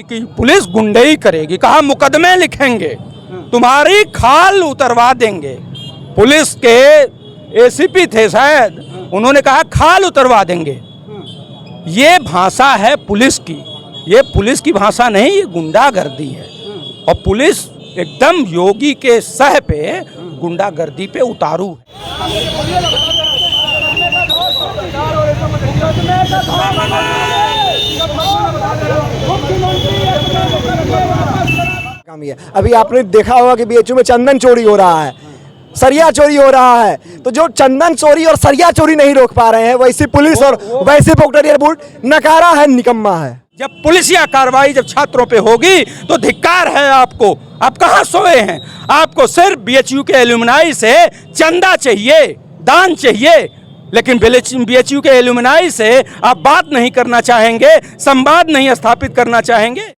कि पुलिस गुंडई करेगी, कहा मुकदमे लिखेंगे, तुम्हारी खाल उतरवा देंगे। पुलिस के एसीपी थे शायद, उन्होंने कहा खाल उतरवा देंगे। ये भाषा है पुलिस की, ये पुलिस की भाषा नहीं, ये गुंडागर्दी है। और पुलिस एकदम योगी के सह पे गुंडागर्दी पे उतारू है। अभी आपने देखा होगा कि बीएचयू में चंदन चोरी हो रहा है, सरिया चोरी हो रहा है। तो जो चंदन चोरी और सरिया चोरी नहीं रोक पा रहे हैं, वैसी पुलिस और वैसे पोक्टरियर बोर्ड नकारा है, निकम्मा है। जब पुलिसिया कार्रवाई जब छात्रों पे होगी तो धिक्कार है आपको। आप कहाँ सोए हैं? आपको सिर्फ बीएचयू के एल्यूमनाई से चंदा चाहिए, दान चाहिए, लेकिन बीएचयू के एल्यूमनाई से आप बात नहीं करना चाहेंगे, संवाद नहीं स्थापित करना चाहेंगे।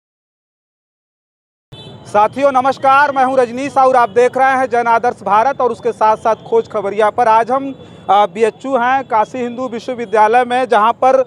साथियों नमस्कार, मैं हूं रजनीश और आप देख रहे हैं जन आदर्श भारत और उसके साथ साथ खोज खबरिया पर। आज हम बीएचयू हैं काशी हिंदू विश्वविद्यालय में, जहां पर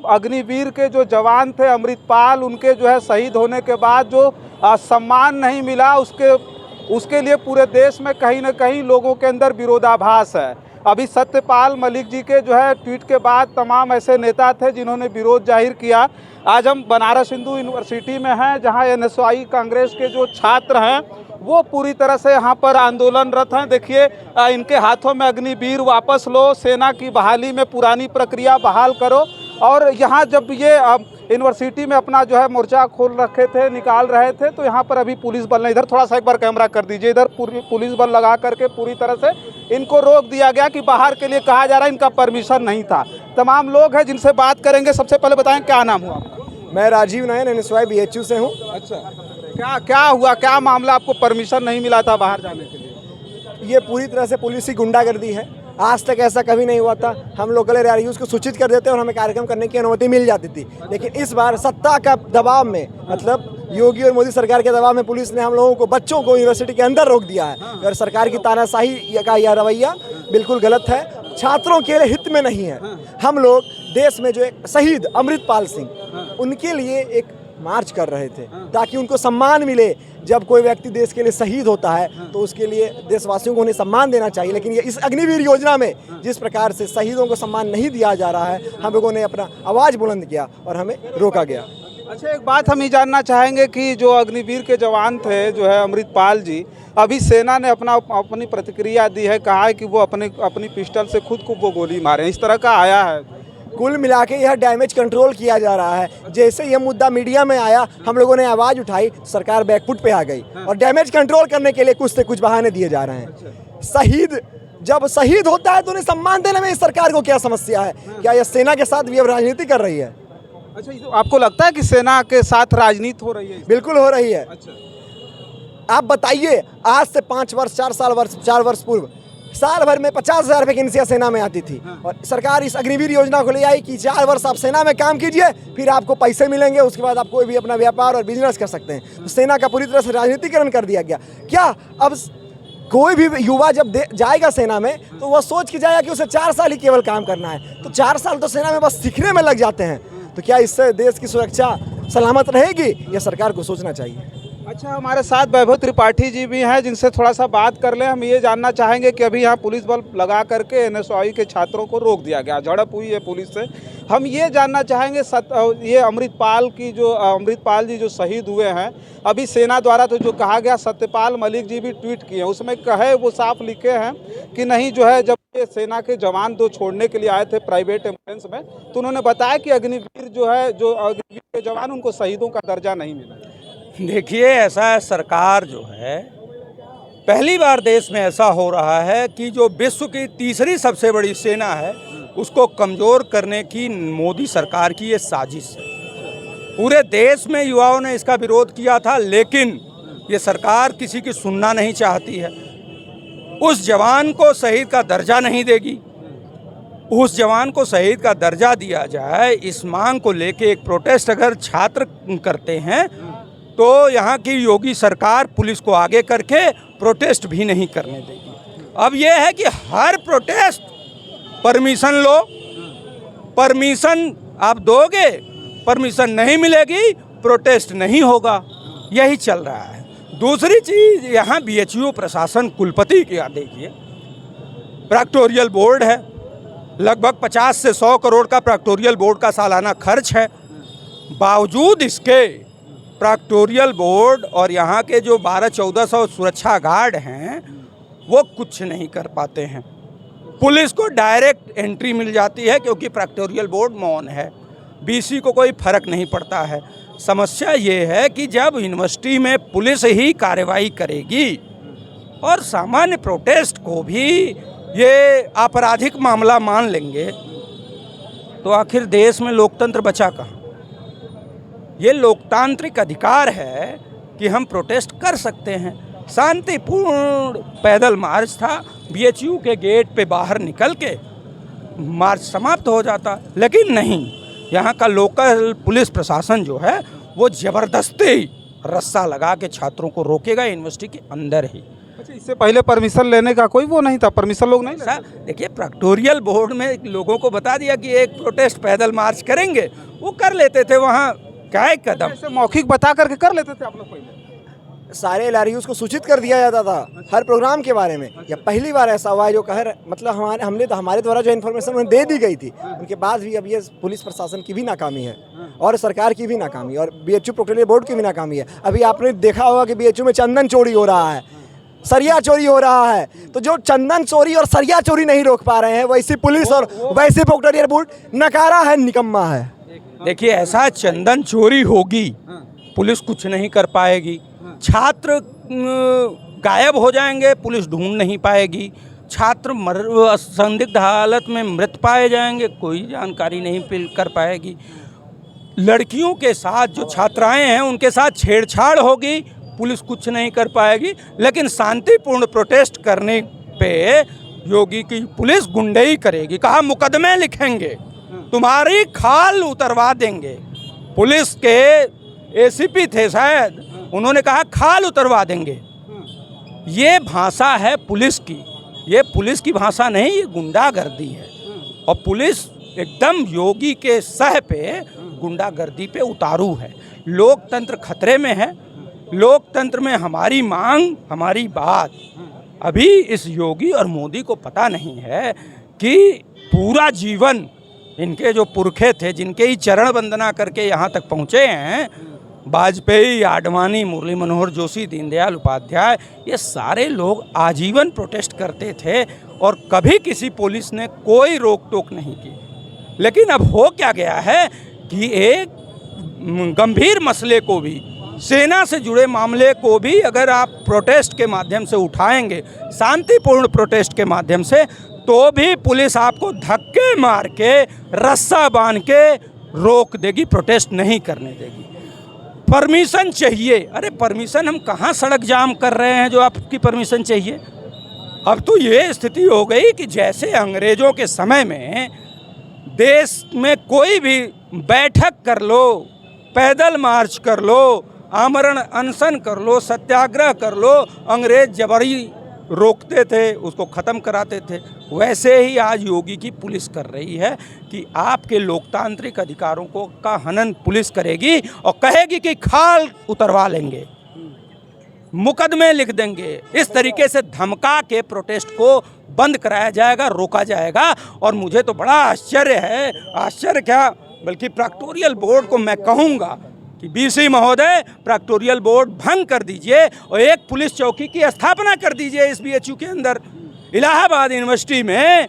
अग्निवीर के जो जवान थे अमृतपाल, उनके जो है शहीद होने के बाद जो सम्मान नहीं मिला, उसके लिए पूरे देश में कहीं ना कहीं लोगों के अंदर विरोधाभास है। अभी सत्यपाल मलिक जी के जो है ट्वीट के बाद तमाम ऐसे नेता थे जिन्होंने विरोध जाहिर किया। आज हम बनारस हिंदू यूनिवर्सिटी में हैं, जहां एनएसयूआई कांग्रेस के जो छात्र हैं वो पूरी तरह से यहाँ पर आंदोलनरत हैं। देखिए इनके हाथों में अग्निवीर वापस लो, सेना की बहाली में पुरानी प्रक्रिया बहाल करो। और यहाँ जब ये यूनिवर्सिटी में अपना जो है मोर्चा खोल रखे थे, निकाल रहे थे, तो यहाँ पर अभी पुलिस बल ने, इधर थोड़ा सा एक बार कैमरा कर दीजिए, इधर पुलिस बल लगा करके पूरी तरह से इनको रोक दिया गया कि बाहर के लिए कहा जा रहा है, इनका परमिशन नहीं था। तमाम लोग हैं जिनसे बात करेंगे। सबसे पहले बताएं क्या नाम हुआ? मैं राजीव नयन एनएसयूआई बीएचयू से हूँ। अच्छा, क्या हुआ, क्या मामला? आपको परमिशन नहीं मिला था बाहर जाने के लिए? ये पूरी तरह से पुलिस की गुंडागर्दी है। आज तक ऐसा कभी नहीं हुआ था। हम लोकल रैलीज को सूचित कर देते और हमें कार्यक्रम करने की अनुमति मिल जाती थी, लेकिन इस बार सत्ता का दबाव में, मतलब योगी और मोदी सरकार के दबाव में, पुलिस ने हम लोगों को, बच्चों को यूनिवर्सिटी के अंदर रोक दिया है। और सरकार की तानाशाही का यह रवैया बिल्कुल गलत है, छात्रों के हित में नहीं है। हम लोग देश में जो एक शहीद अमृतपाल सिंह, उनके लिए एक मार्च कर रहे थे ताकि उनको सम्मान मिले। जब कोई व्यक्ति देश के लिए शहीद होता है तो उसके लिए देशवासियों को उन्हें सम्मान देना चाहिए, लेकिन ये इस अग्निवीर योजना में जिस प्रकार से शहीदों को सम्मान नहीं दिया जा रहा है, हम लोगों ने अपना आवाज़ बुलंद किया और हमें रोका गया। अच्छा, एक बात हम ये जानना चाहेंगे कि जो अग्निवीर के जवान थे जो है अमृतपाल जी, अभी सेना ने अपनी प्रतिक्रिया दी है, कहा है कि वो अपनी पिस्टल से खुद को वो गोली मारे, इस तरह का आया है। कुल मिला के यह डैमेज कंट्रोल किया जा रहा है। जैसे यह मुद्दा मीडिया में आया, हम लोगों ने आवाज़ उठाई, सरकार बैकफुट पे आ गई और डैमेज कंट्रोल करने के लिए कुछ से कुछ बहाने दिए जा रहे हैं। शहीद जब शहीद होता है तो उन्हें सम्मान देने में इस सरकार को क्या समस्या है? क्या यह सेना के साथ भी अब राजनीति कर रही है? अच्छा, तो आपको लगता है कि सेना के साथ राजनीति हो रही है? बिल्कुल हो रही है। अच्छा, आप बताइए, आज से 5 वर्ष 4 वर्ष पूर्व साल भर में 50,000 रुपये की निसिया सेना में आती थी, और सरकार इस अग्निवीर योजना को ले आई कि 4 वर्ष आप सेना में काम कीजिए, फिर आपको पैसे मिलेंगे, उसके बाद आप कोई भी अपना व्यापार और बिजनेस कर सकते हैं। तो सेना का पूरी तरह से राजनीतिकरण कर दिया गया। क्या अब कोई भी युवा जब जाएगा सेना में तो वह सोच के जाएगा कि उसे 4 साल ही केवल काम करना है? तो 4 साल तो सेना में बस सीखने में लग जाते हैं। तो क्या इससे देश की सुरक्षा सलामत रहेगी? यह सरकार को सोचना चाहिए। अच्छा, हमारे साथ वैभव त्रिपाठी जी भी हैं जिनसे थोड़ा सा बात कर लें। हम ये जानना चाहेंगे कि अभी यहाँ पुलिस बल लगा करके एनएसयूआई के छात्रों को रोक दिया गया, झड़प हुई है पुलिस से। हम ये जानना चाहेंगे ये अमृतपाल जी जो शहीद हुए हैं, अभी सेना द्वारा तो जो कहा गया, सत्यपाल मलिक जी भी ट्वीट किए, उसमें कहे वो साफ लिखे हैं कि नहीं जो है, जब ये सेना के जवान दो छोड़ने के लिए आए थे प्राइवेट एम्बुलेंस में, तो उन्होंने बताया कि अग्निवीर जो है, जो अग्निवीर के जवान, उनको शहीदों का दर्जा नहीं मिला। देखिए, ऐसा है, सरकार जो है, पहली बार देश में ऐसा हो रहा है कि जो विश्व की तीसरी सबसे बड़ी सेना है उसको कमज़ोर करने की मोदी सरकार की ये साजिश है। पूरे देश में युवाओं ने इसका विरोध किया था, लेकिन ये सरकार किसी की सुनना नहीं चाहती है। उस जवान को शहीद का दर्जा नहीं देगी, उस जवान को शहीद का दर्जा दिया जाए, इस मांग को लेके एक प्रोटेस्ट अगर छात्र करते हैं तो यहाँ की योगी सरकार पुलिस को आगे करके प्रोटेस्ट भी नहीं करने देगी। अब ये है कि हर प्रोटेस्ट परमिशन लो, परमिशन आप दोगे, परमिशन नहीं मिलेगी, प्रोटेस्ट नहीं होगा, यही चल रहा है। दूसरी चीज़, यहाँ बीएचयू प्रशासन कुलपति की देखिए, प्रैक्टोरियल बोर्ड है, लगभग 50 से 100 करोड़ का प्रैक्टोरियल बोर्ड का सालाना खर्च है। बावजूद इसके प्रैक्टोरियल बोर्ड और यहाँ के जो 1200-1400 सुरक्षा गार्ड हैं वो कुछ नहीं कर पाते हैं। पुलिस को डायरेक्ट एंट्री मिल जाती है क्योंकि प्रैक्टोरियल बोर्ड मौन है, बीसी को कोई फर्क नहीं पड़ता है। समस्या ये है कि जब यूनिवर्सिटी में पुलिस ही कार्रवाई करेगी और सामान्य प्रोटेस्ट को भी ये आपराधिक मामला मान लेंगे तो आखिर देश में लोकतंत्र बचा कहाँ? ये लोकतांत्रिक अधिकार है कि हम प्रोटेस्ट कर सकते हैं। शांतिपूर्ण पैदल मार्च था, बीएचयू के गेट पे बाहर निकल के मार्च समाप्त हो जाता, लेकिन नहीं, यहाँ का लोकल पुलिस प्रशासन जो है वो ज़बरदस्ती रस्सा लगा के छात्रों को रोकेगा यूनिवर्सिटी के अंदर ही। अच्छा, इससे पहले परमिशन लेने का कोई वो नहीं था, परमिशन लोग नहीं लेते? देखिए, प्रैक्टोरियल बोर्ड में लोगों को बता दिया कि एक प्रोटेस्ट पैदल मार्च करेंगे, वो कर लेते थे। वहाँ क्या एक कदम ऐसे मौखिक बता करके कर लेते थे आप लोग पहले? सारे LRUs को सूचित कर दिया जाता था हर प्रोग्राम के बारे में। या पहली बार ऐसा हुआ है जो कह मतलब हमारे द्वारा जो इन्फॉर्मेशन उन्हें दे दी गई थी, उनके बाद भी अब ये पुलिस प्रशासन की भी नाकामी है और सरकार की भी नाकामी है और बीएचयू प्रैक्टोरियल बोर्ड की भी नाकामी है। अभी आपने देखा होगा कि बीएचयू में चंदन चोरी हो रहा है, सरिया चोरी हो रहा है, तो जो चंदन चोरी और सरिया चोरी नहीं रोक पा रहे हैं वैसी पुलिस और वैसे प्रैक्टोरियल बोर्ड नकारा है, निकम्मा है। देखिए, ऐसा चंदन चोरी होगी, पुलिस कुछ नहीं कर पाएगी, छात्र गायब हो जाएंगे, पुलिस ढूंढ नहीं पाएगी, छात्र संदिग्ध हालत में मृत पाए जाएंगे, कोई जानकारी नहीं कर पाएगी, लड़कियों के साथ जो छात्राएं हैं उनके साथ छेड़छाड़ होगी, पुलिस कुछ नहीं कर पाएगी। लेकिन शांतिपूर्ण प्रोटेस्ट करने पे योगी की पुलिस गुंडई करेगी, कहा मुकदमे लिखेंगे, तुम्हारी खाल उतरवा देंगे। पुलिस के एसीपी थे शायद, उन्होंने कहा खाल उतरवा देंगे। ये भाषा है पुलिस की, ये पुलिस की भाषा नहीं, ये गुंडागर्दी है। और पुलिस एकदम योगी के सह पे गुंडागर्दी पे उतारू है। लोकतंत्र खतरे में है, लोकतंत्र में हमारी मांग, हमारी बात। अभी इस योगी और मोदी को पता नहीं है कि पूरा जीवन इनके जो पुरखे थे, जिनके ही चरण वंदना करके यहाँ तक पहुँचे हैं, वाजपेयी, आडवाणी, मुरली मनोहर जोशी, दीनदयाल उपाध्याय, ये सारे लोग आजीवन प्रोटेस्ट करते थे और कभी किसी पुलिस ने कोई रोक टोक नहीं की। लेकिन अब हो क्या गया है कि एक गंभीर मसले को भी, सेना से जुड़े मामले को भी अगर आप प्रोटेस्ट के माध्यम से उठाएंगे, शांतिपूर्ण प्रोटेस्ट के माध्यम से, तो भी पुलिस आपको धक्के मार के, रस्सा बांध के रोक देगी, प्रोटेस्ट नहीं करने देगी। परमिशन चाहिए, अरे परमिशन, हम कहाँ सड़क जाम कर रहे हैं जो आपकी परमिशन चाहिए? अब तो ये स्थिति हो गई कि जैसे अंग्रेज़ों के समय में देश में कोई भी बैठक कर लो, पैदल मार्च कर लो, आमरण अनशन कर लो, सत्याग्रह कर लो, अंग्रेज जबरी रोकते थे, उसको ख़त्म कराते थे। वैसे ही आज योगी की पुलिस कर रही है कि आपके लोकतांत्रिक अधिकारों को का हनन पुलिस करेगी और कहेगी कि खाल उतरवा लेंगे, मुकदमे लिख देंगे। इस तरीके से धमका के प्रोटेस्ट को बंद कराया जाएगा, रोका जाएगा। और मुझे तो बड़ा आश्चर्य है, आश्चर्य क्या बल्कि प्रैक्टोरियल बोर्ड को मैं कहूँगा कि बीसी महोदय, प्रैक्टोरियल बोर्ड भंग कर दीजिए और एक पुलिस चौकी की स्थापना कर दीजिए इस बीएचयू के अंदर। इलाहाबाद यूनिवर्सिटी में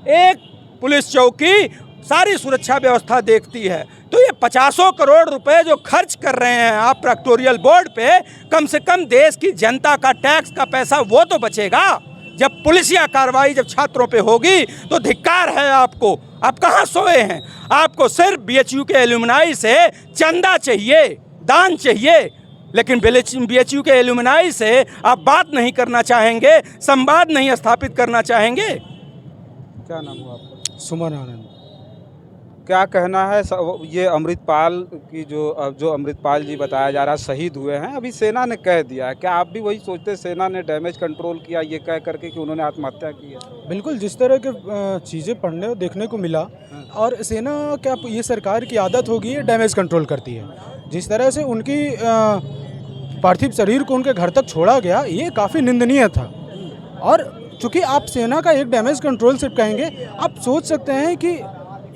एक पुलिस चौकी सारी सुरक्षा व्यवस्था देखती है, तो ये 50 करोड़ रुपए जो खर्च कर रहे हैं आप प्रैक्टोरियल बोर्ड पे, कम से कम देश की जनता का टैक्स का पैसा वो तो बचेगा। जब पुलिसिया कार्रवाई जब छात्रों पे होगी तो धिक्कार है आपको। आप कहाँ सोए हैं? आपको सिर्फ बीएचयू के एलुमनाई से चंदा चाहिए, दान चाहिए, लेकिन बीएचयू के एलुमनाई से आप बात नहीं करना चाहेंगे, संवाद नहीं स्थापित करना चाहेंगे। क्या नाम हुआ आपका? सुमन आनंद। क्या कहना है ये अमृतपाल की जो अमृतपाल जी बताया जा रहा है शहीद हुए हैं, अभी सेना ने कह दिया है, क्या आप भी वही सोचते सेना ने डैमेज कंट्रोल किया ये कह करके कि उन्होंने आत्महत्या की है? बिल्कुल, जिस तरह के चीज़ें पढ़ने और देखने को मिला, और सेना क्या ये सरकार की आदत होगी है डैमेज कंट्रोल करती है। जिस तरह से उनकी पार्थिव शरीर को उनके घर तक छोड़ा गया, ये काफ़ी निंदनीय था। और चूँकि आप सेना का एक डैमेज कंट्रोल सिर्फ कहेंगे, आप सोच सकते हैं कि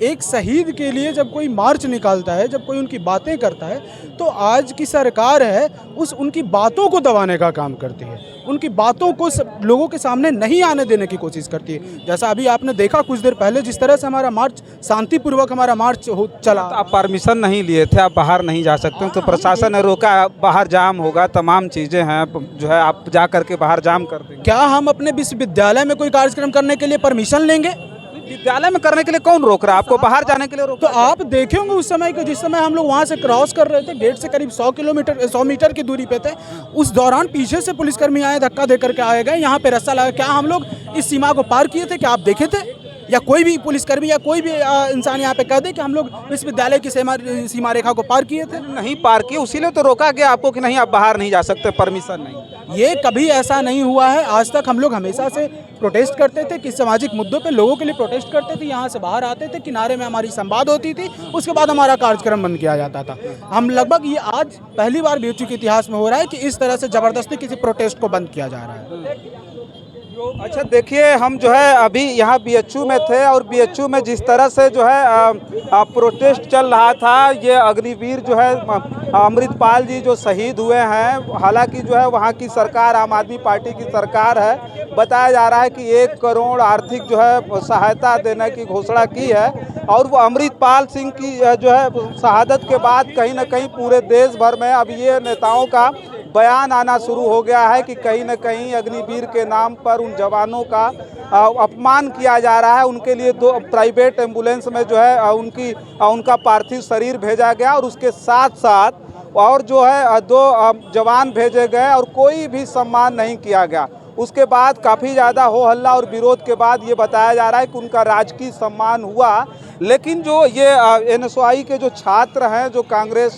एक शहीद के लिए जब कोई मार्च निकालता है, जब कोई उनकी बातें करता है, तो आज की सरकार है उनकी बातों को दबाने का काम करती है, उनकी बातों को लोगों के सामने नहीं आने देने की कोशिश करती है। जैसा अभी आपने देखा कुछ देर पहले जिस तरह से हमारा मार्च शांतिपूर्वक हमारा मार्च चला। तो आप परमिशन नहीं लिए थे, आप बाहर नहीं जा सकते, तो प्रशासन ने रोका, बाहर जाम होगा, तमाम चीज़ें हैं, जो है आप जा करके बाहर जाम कर देंगे। क्या हम अपने विश्वविद्यालय में कोई कार्यक्रम करने के लिए परमिशन लेंगे? विद्यालय में करने के लिए कौन रोक रहा है आपको? बाहर जाने के लिए रोक? तो आप देखे होंगे उस समय जिस समय हम लोग वहाँ से क्रॉस कर रहे थे, गेट से करीब 100 मीटर की दूरी पे थे, उस दौरान पीछे से पुलिसकर्मी आए, धक्का दे करके आए गए, यहाँ पे रास्ता लगा। क्या हम लोग इस सीमा को पार किए थे? क्या आप देखे थे? या कोई भी पुलिसकर्मी या कोई भी इंसान यहाँ पे कह दे कि हम लोग विश्वविद्यालय की सीमा रेखा को पार किए थे? नहीं पार किए, उसीलिए तो रोका गया आपको कि नहीं आप बाहर नहीं जा सकते, परमिशन नहीं। ये कभी ऐसा नहीं हुआ है आज तक। हम लोग हमेशा से प्रोटेस्ट करते थे कि सामाजिक मुद्दों पे लोगों के लिए प्रोटेस्ट करते थे, यहाँ से बाहर आते थे, किनारे में हमारी संवाद होती थी, उसके बाद हमारा कार्यक्रम बंद किया जाता था। हम लगभग ये आज पहली बार बीएचयू के इतिहास में हो रहा है कि इस तरह से ज़बरदस्ती किसी प्रोटेस्ट को बंद किया जा रहा है। अच्छा देखिए, हम जो है अभी यहाँ बीएचयू में थे और बीएचयू में जिस तरह से जो है प्रोटेस्ट चल रहा था, ये अग्निवीर जो है अमृतपाल जी जो शहीद हुए हैं, हालांकि जो है वहाँ की सरकार आम आदमी पार्टी की सरकार है, बताया जा रहा है कि 1 करोड़ आर्थिक जो है सहायता देने की घोषणा की है। और वो अमृतपाल सिंह की जो है शहादत के बाद कहीं ना कहीं पूरे देश भर में अब ये नेताओं का बयान आना शुरू हो गया है कि कहीं न कहीं अग्निवीर के नाम पर उन जवानों का अपमान किया जा रहा है। उनके लिए 2 प्राइवेट एम्बुलेंस में जो है उनका पार्थिव शरीर भेजा गया और उसके साथ साथ और जो है 2 जवान भेजे गए और कोई भी सम्मान नहीं किया गया। उसके बाद काफ़ी ज़्यादा हो हल्ला और विरोध के बाद ये बताया जा रहा है कि उनका राजकीय सम्मान हुआ। लेकिन जो ये एनएसयूआई के जो छात्र हैं जो कांग्रेस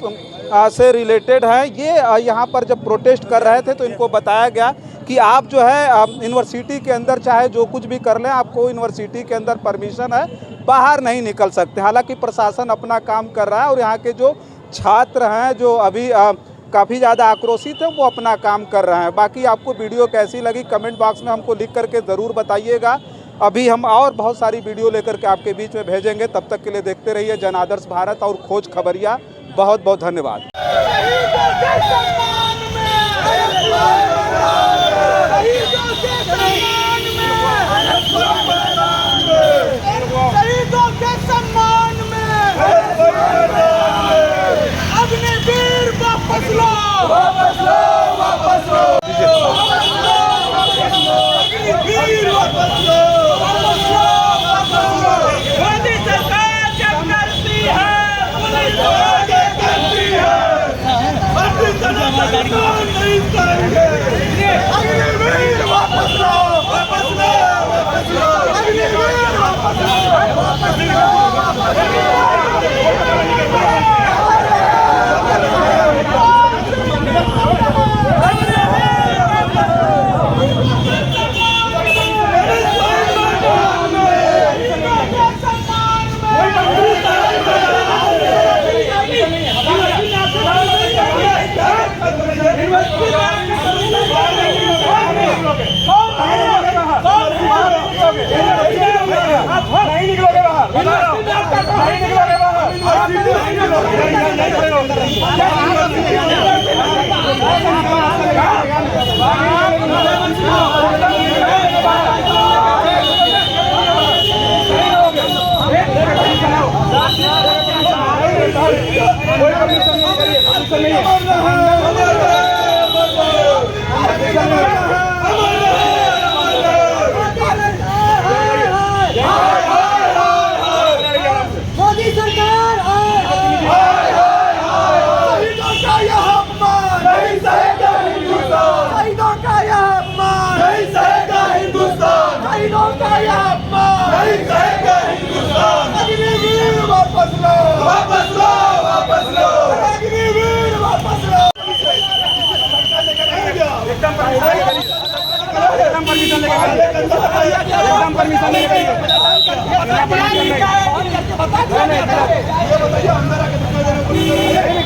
से रिलेटेड हैं, ये यहाँ पर जब प्रोटेस्ट कर रहे थे तो इनको बताया गया कि आप जो है यूनिवर्सिटी के अंदर चाहे जो कुछ भी कर लें, आपको यूनिवर्सिटी के अंदर परमिशन है, बाहर नहीं निकल सकते। हालांकि प्रशासन अपना काम कर रहा है और यहाँ के जो छात्र हैं जो अभी काफ़ी ज़्यादा आक्रोशित हैं, वो अपना काम कर रहे हैं। बाकी आपको वीडियो कैसी लगी कमेंट बॉक्स में हमको लिख करके ज़रूर बताइएगा। अभी हम और बहुत सारी वीडियो लेकर के आपके बीच में भेजेंगे। तब तक के लिए देखते रहिए जन आदर्श भारत और खोज खबरिया। बहुत बहुत धन्यवाद। मोदी सरकार परमिशन लेके करिए, एकदम परमिशन लेके करिए, बिना परमिशन नहीं।